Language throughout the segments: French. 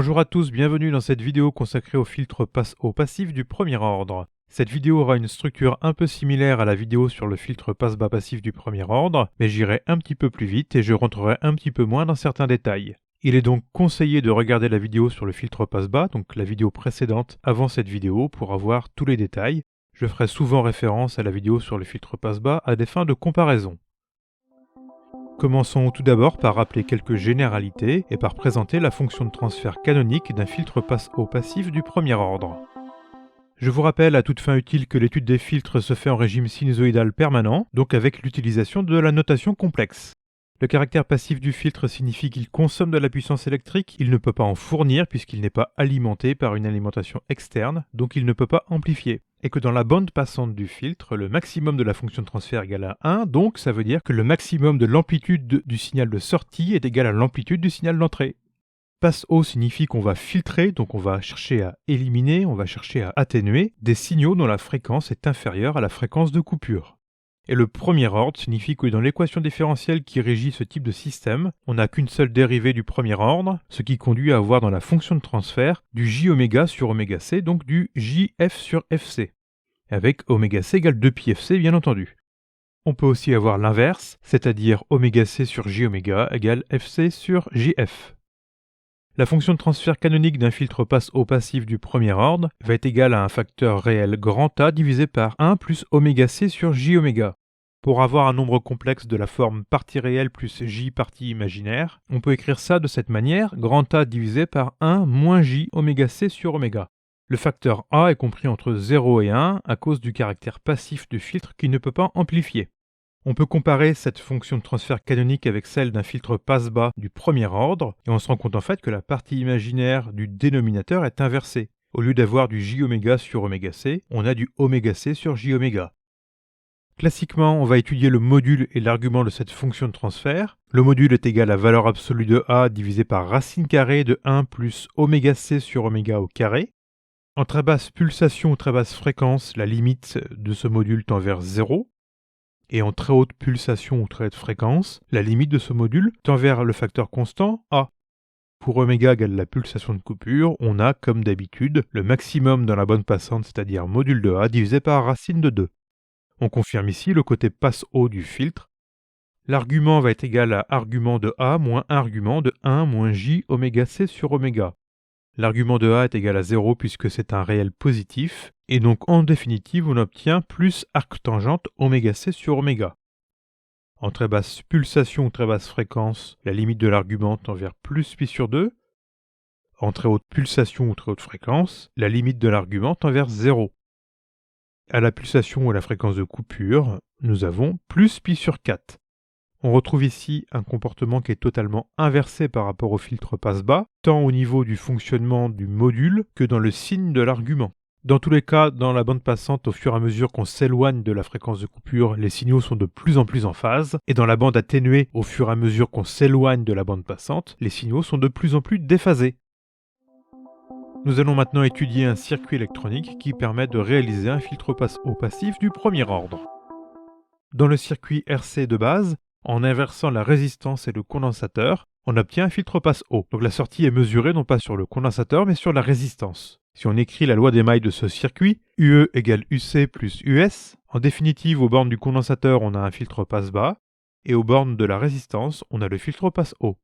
Bonjour à tous, bienvenue dans cette vidéo consacrée au filtre passe-haut passif du premier ordre. Cette vidéo aura une structure un peu similaire à la vidéo sur le filtre passe-bas passif du premier ordre, mais j'irai un petit peu plus vite et je rentrerai un petit peu moins dans certains détails. Il est donc conseillé de regarder la vidéo sur le filtre passe-bas, donc la vidéo précédente avant cette vidéo, pour avoir tous les détails. Je ferai souvent référence à la vidéo sur le filtre passe-bas à des fins de comparaison. Commençons tout d'abord par rappeler quelques généralités et par présenter la fonction de transfert canonique d'un filtre passe-haut passif du premier ordre. Je vous rappelle à toute fin utile que l'étude des filtres se fait en régime sinusoïdal permanent, donc avec l'utilisation de la notation complexe. Le caractère passif du filtre signifie qu'il consomme de la puissance électrique, il ne peut pas en fournir puisqu'il n'est pas alimenté par une alimentation externe, donc il ne peut pas amplifier. Et que dans la bande passante du filtre, le maximum de la fonction de transfert égale à 1, donc ça veut dire que le maximum de l'amplitude du signal de sortie est égal à l'amplitude du signal d'entrée. Passe-haut signifie qu'on va filtrer, donc on va chercher à éliminer, on va chercher à atténuer des signaux dont la fréquence est inférieure à la fréquence de coupure. Et le premier ordre signifie que dans l'équation différentielle qui régit ce type de système, on n'a qu'une seule dérivée du premier ordre, ce qui conduit à avoir dans la fonction de transfert du j-oméga sur oméga c, donc du jf sur fc, avec oméga c égale 2πfc bien entendu. On peut aussi avoir l'inverse, c'est-à-dire oméga c sur j-oméga égale fc sur jf. La fonction de transfert canonique d'un filtre passe-haut passif du premier ordre va être égale à un facteur réel grand A divisé par 1 plus oméga c sur j-oméga. Pour avoir un nombre complexe de la forme partie réelle plus j partie imaginaire, on peut écrire ça de cette manière, grand A divisé par 1 moins j oméga c sur oméga. Le facteur A est compris entre 0 et 1 à cause du caractère passif du filtre qui ne peut pas amplifier. On peut comparer cette fonction de transfert canonique avec celle d'un filtre passe-bas du premier ordre, et on se rend compte en fait que la partie imaginaire du dénominateur est inversée. Au lieu d'avoir du j-oméga sur oméga c, on a du oméga c sur j-oméga. Classiquement, on va étudier le module et l'argument de cette fonction de transfert. Le module est égal à valeur absolue de a divisé par racine carrée de 1 plus oméga c sur oméga au carré. En très basse pulsation ou très basse fréquence, la limite de ce module tend vers 0. Et en très haute pulsation ou très haute fréquence, la limite de ce module tend vers le facteur constant A. Pour oméga égale la pulsation de coupure, on a, comme d'habitude, le maximum dans la bande passante, c'est-à-dire module de A divisé par racine de 2. On confirme ici le côté passe-haut du filtre. L'argument va être égal à argument de A moins argument de 1 moins j oméga c sur oméga. L'argument de A est égal à 0 puisque c'est un réel positif, et donc en définitive on obtient plus arctangente oméga c sur oméga. En très basse pulsation ou très basse fréquence, la limite de l'argument tend vers plus pi sur 2. En très haute pulsation ou très haute fréquence, la limite de l'argument tend vers 0. À la pulsation ou à la fréquence de coupure, nous avons plus pi sur 4. On retrouve ici un comportement qui est totalement inversé par rapport au filtre passe-bas, tant au niveau du fonctionnement du module que dans le signe de l'argument. Dans tous les cas, dans la bande passante, au fur et à mesure qu'on s'éloigne de la fréquence de coupure, les signaux sont de plus en plus en phase, et dans la bande atténuée, au fur et à mesure qu'on s'éloigne de la bande passante, les signaux sont de plus en plus déphasés. Nous allons maintenant étudier un circuit électronique qui permet de réaliser un filtre passe-haut passif du premier ordre. Dans le circuit RC de base, en inversant la résistance et le condensateur, on obtient un filtre passe-haut. Donc la sortie est mesurée non pas sur le condensateur mais sur la résistance. Si on écrit la loi d'émail de ce circuit, UE égale UC plus US, en définitive aux bornes du condensateur on a un filtre passe-bas, et aux bornes de la résistance on a le filtre passe-haut.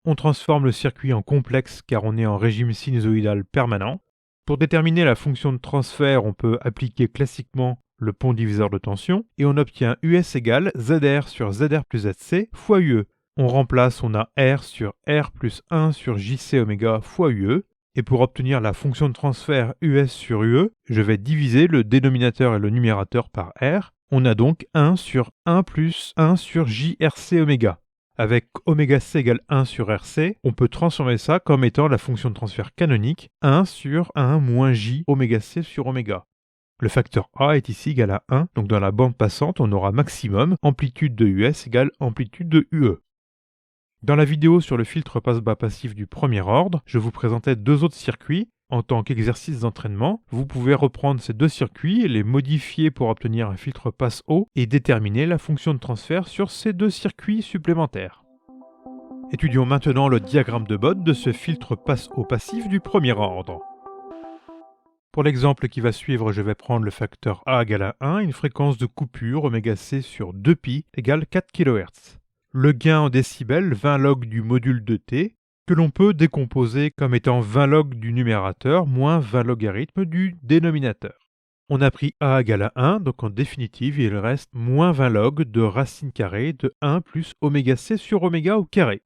On transforme le circuit en complexe car on est en régime sinusoïdal permanent. Pour déterminer la fonction de transfert, on peut appliquer classiquement le pont diviseur de tension, et on obtient US égale ZR sur ZR plus ZC fois UE. On remplace, on a R sur R plus 1 sur JC oméga fois UE, et pour obtenir la fonction de transfert US sur UE, je vais diviser le dénominateur et le numérateur par R. On a donc 1 sur 1 plus 1 sur JRC oméga. Avec oméga c égale 1 sur RC, on peut transformer ça comme étant la fonction de transfert canonique 1 sur 1 moins j oméga c sur oméga. Le facteur A est ici égal à 1, donc dans la bande passante, on aura maximum amplitude de US égale amplitude de UE. Dans la vidéo sur le filtre passe-bas passif du premier ordre, je vous présentais deux autres circuits. En tant qu'exercice d'entraînement, vous pouvez reprendre ces deux circuits, les modifier pour obtenir un filtre passe-haut et déterminer la fonction de transfert sur ces deux circuits supplémentaires. Étudions maintenant le diagramme de Bode de ce filtre passe au passif du premier ordre. Pour l'exemple qui va suivre, je vais prendre le facteur A égale à 1, une fréquence de coupure ωc sur 2π égale 4 kHz. Le gain en décibels 20 log du module de t, que l'on peut décomposer comme étant 20 log du numérateur moins 20 logarithmes du dénominateur. On a pris A égale à 1, donc en définitive, il reste moins 20 log de racine carrée de 1 plus ωc sur oméga au carré.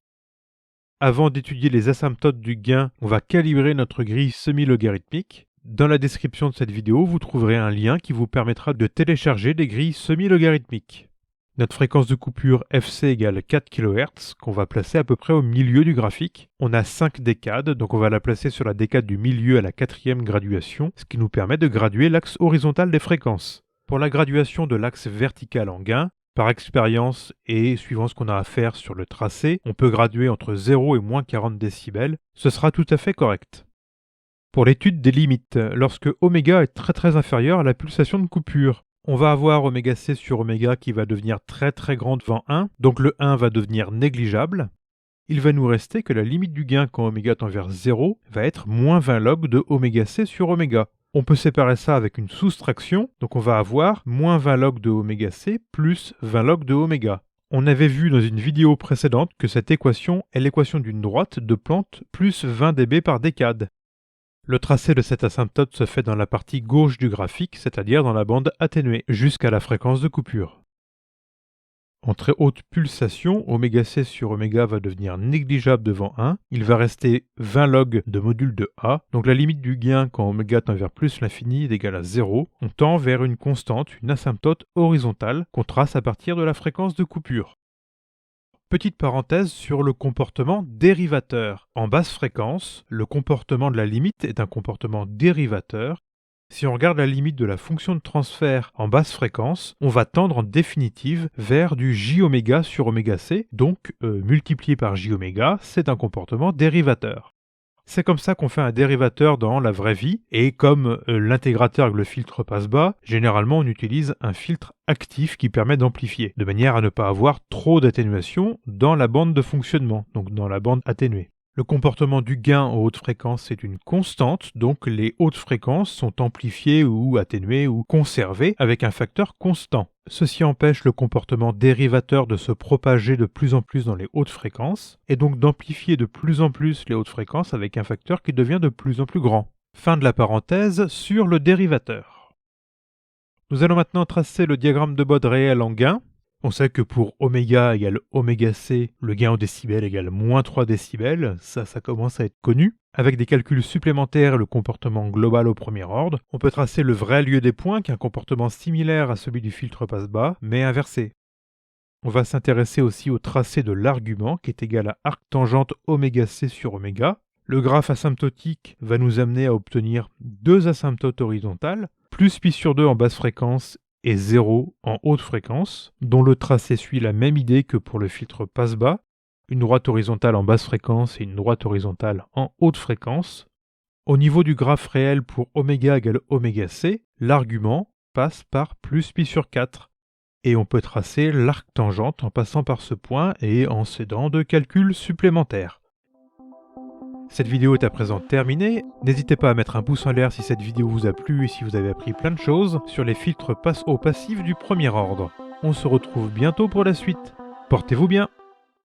Avant d'étudier les asymptotes du gain, on va calibrer notre grille semi-logarithmique. Dans la description de cette vidéo, vous trouverez un lien qui vous permettra de télécharger des grilles semi-logarithmiques. Notre fréquence de coupure FC égale 4 kHz, qu'on va placer à peu près au milieu du graphique. On a 5 décades, donc on va la placer sur la décade du milieu à la 4e graduation, ce qui nous permet de graduer l'axe horizontal des fréquences. Pour la graduation de l'axe vertical en gain, par expérience et suivant ce qu'on a à faire sur le tracé, on peut graduer entre 0 et moins 40 décibels, ce sera tout à fait correct. Pour l'étude des limites, lorsque oméga est très inférieur à la pulsation de coupure, on va avoir ωc sur oméga qui va devenir très grand devant 1, donc le 1 va devenir négligeable. Il va nous rester que la limite du gain quand oméga tend vers 0 va être moins 20 log de ωc sur oméga. On peut séparer ça avec une soustraction, donc on va avoir moins 20 log de ωc plus 20 log de oméga. On avait vu dans une vidéo précédente que cette équation est l'équation d'une droite de Planck plus 20 dB par décade. Le tracé de cette asymptote se fait dans la partie gauche du graphique, c'est-à-dire dans la bande atténuée, jusqu'à la fréquence de coupure. En très haute pulsation, ωc sur oméga va devenir négligeable devant 1. Il va rester 20 log de module de A. Donc la limite du gain quand oméga tend vers plus l'infini est égale à 0. On tend vers une constante, une asymptote horizontale qu'on trace à partir de la fréquence de coupure. Petite parenthèse sur le comportement dérivateur. En basse fréquence, le comportement de la limite est un comportement dérivateur. Si on regarde la limite de la fonction de transfert en basse fréquence, on va tendre en définitive vers du j-oméga sur ωc, donc multiplié par j-oméga, c'est un comportement dérivateur. C'est comme ça qu'on fait un dérivateur dans la vraie vie, et comme l'intégrateur avec le filtre passe-bas, généralement on utilise un filtre actif qui permet d'amplifier, de manière à ne pas avoir trop d'atténuation dans la bande de fonctionnement, donc dans la bande atténuée. Le comportement du gain en haute fréquence est une constante, donc les hautes fréquences sont amplifiées ou atténuées ou conservées avec un facteur constant. Ceci empêche le comportement dérivateur de se propager de plus en plus dans les hautes fréquences, et donc d'amplifier de plus en plus les hautes fréquences avec un facteur qui devient de plus en plus grand. Fin de la parenthèse sur le dérivateur. Nous allons maintenant tracer le diagramme de Bode réel en gain. On sait que pour oméga égale ωc, le gain en décibels égale moins 3 décibels, ça commence à être connu. Avec des calculs supplémentaires et le comportement global au premier ordre, on peut tracer le vrai lieu des points qui a un comportement similaire à celui du filtre passe-bas, mais inversé. On va s'intéresser aussi au tracé de l'argument qui est égal à arc tangente ωc sur oméga. Le graphe asymptotique va nous amener à obtenir deux asymptotes horizontales, plus π sur 2 en basse fréquence et 0 en haute fréquence, dont le tracé suit la même idée que pour le filtre passe-bas, une droite horizontale en basse fréquence et une droite horizontale en haute fréquence. Au niveau du graphe réel pour oméga égale ωc, l'argument passe par plus π sur 4, et on peut tracer l'arc tangente en passant par ce point et en s'aidant de calculs supplémentaires. Cette vidéo est à présent terminée. N'hésitez pas à mettre un pouce en l'air si cette vidéo vous a plu et si vous avez appris plein de choses sur les filtres passe au passif du premier ordre. On se retrouve bientôt pour la suite. Portez-vous bien!